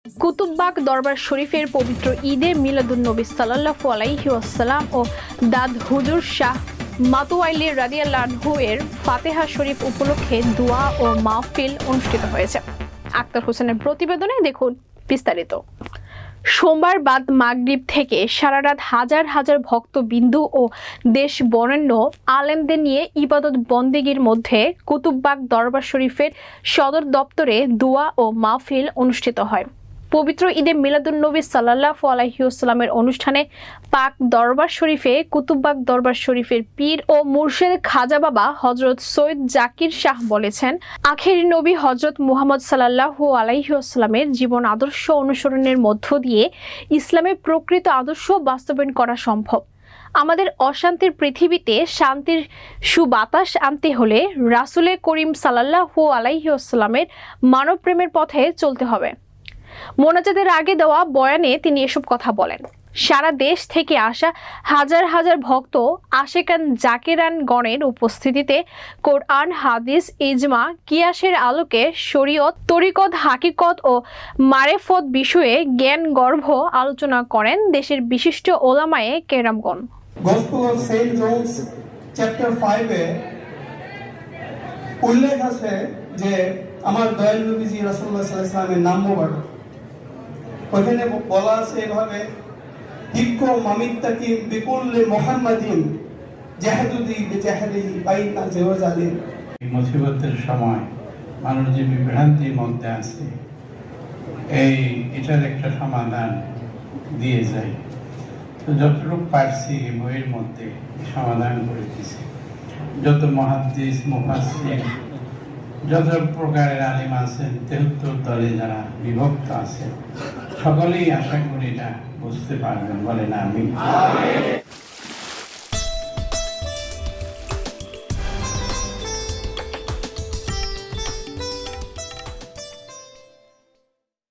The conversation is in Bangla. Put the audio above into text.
কুতুববাগ দরবার শরীফের পবিত্র ঈদে মিলাদুন্নবী সাল্লাল্লাহু আলাইহি ওয়াসাল্লাম ও দাদ হুজুর শাহ মাতুয়াইলি রাদিয়াল্লাহু আনহু এর ফাতিহা শরীফ উপলক্ষে দোয়া ও মাহফিল অনুষ্ঠিত হয়েছে। আক্তার হোসেনের প্রতিবেদনে দেখুন বিস্তারিত। সোমবার বাদ মাগরিব থেকে সারা রাত হাজার হাজার ভক্তবিন্দু ও দেশ বরেণ্য আলেমদের নিয়ে ইবাদত বন্দেগীর মধ্যে কুতুববাগ দরবার শরীফের সদর দপ্তরে দোয়া ও মাহফিল অনুষ্ঠিত হয়। পবিত্র ঈদে মিলাদুন্নবী সাল্লাল্লাহু আলাইহি ওয়াসাল্লামের অনুষ্ঠানে পাক দরবার শরীফে কুতুববাগ দরবার শরীফের পীর ও মুর্শিদ খাজা বাবা হযরত সৈয়দ জাকির শাহ বলেছেন, আখেরি নবী হযরত মুহাম্মদ সাল্লাল্লাহু আলাইহি ওয়াসাল্লামের জীবন আদর্শ অনুসরণের মধ্য দিয়ে ইসলামের প্রকৃত আদর্শ বাস্তবায়ন করা সম্ভব। আমাদের অশান্তির পৃথিবীতে শান্তির সুবাতাস আনতে হলে রাসূলে করিম সাল্লাল্লাহু আলাইহি ওয়াসাল্লামের মানব প্রেমের পথে চলতে হবে। মোনাজাতের আগে দেওয়া বয়ানে তিনি এসব কথা বলেন। সারা দেশ থেকে আসা হাজার হাজার ভক্ত আশেকান জাকিরান গণের উপস্থিতিতে কোরআন, হাদিস, ইজমা, কিয়াসের আলোকে শরীয়ত, তরিকত, হাকিকত ও মারেফত বিষয়ে জ্ঞান গর্ভ আলোচনা করেন দেশের বিশিষ্ট ওলামায়ে কেরামগণ। Gospel of Saint John's chapter 5 এ উল্লেখ আছে যে আমার দয়াল নবীজি রাসূলুল্লাহ সাল্লাল্লাহু আলাইহি ওয়াসাল্লামের নাম মোবারক। ওখানে বলা আছে এভাবে, হিক্কো মামিত্তাকিম বিকুল্লি মুহাম্মাদিন জাহাদুদি বিজাহদিহি বাইনা জাওয়াজালিন। মুসিবতের সময় মানুষ যে বিভ্রান্তির মধ্যে আছে, এটার একটা সমাধান দিয়ে যায়। তো যতটুকু পারছি এই বইয়ের মধ্যে সমাধান করে দিয়েছি। যত মুহাদ্দিস, মুফাসসির, যত প্রকারের আলিম আছেন, 73 দলে যারা বিভক্ত আছে, সকলেই আশা করি এটা বুঝতে পারবেন। বলেন আমিন।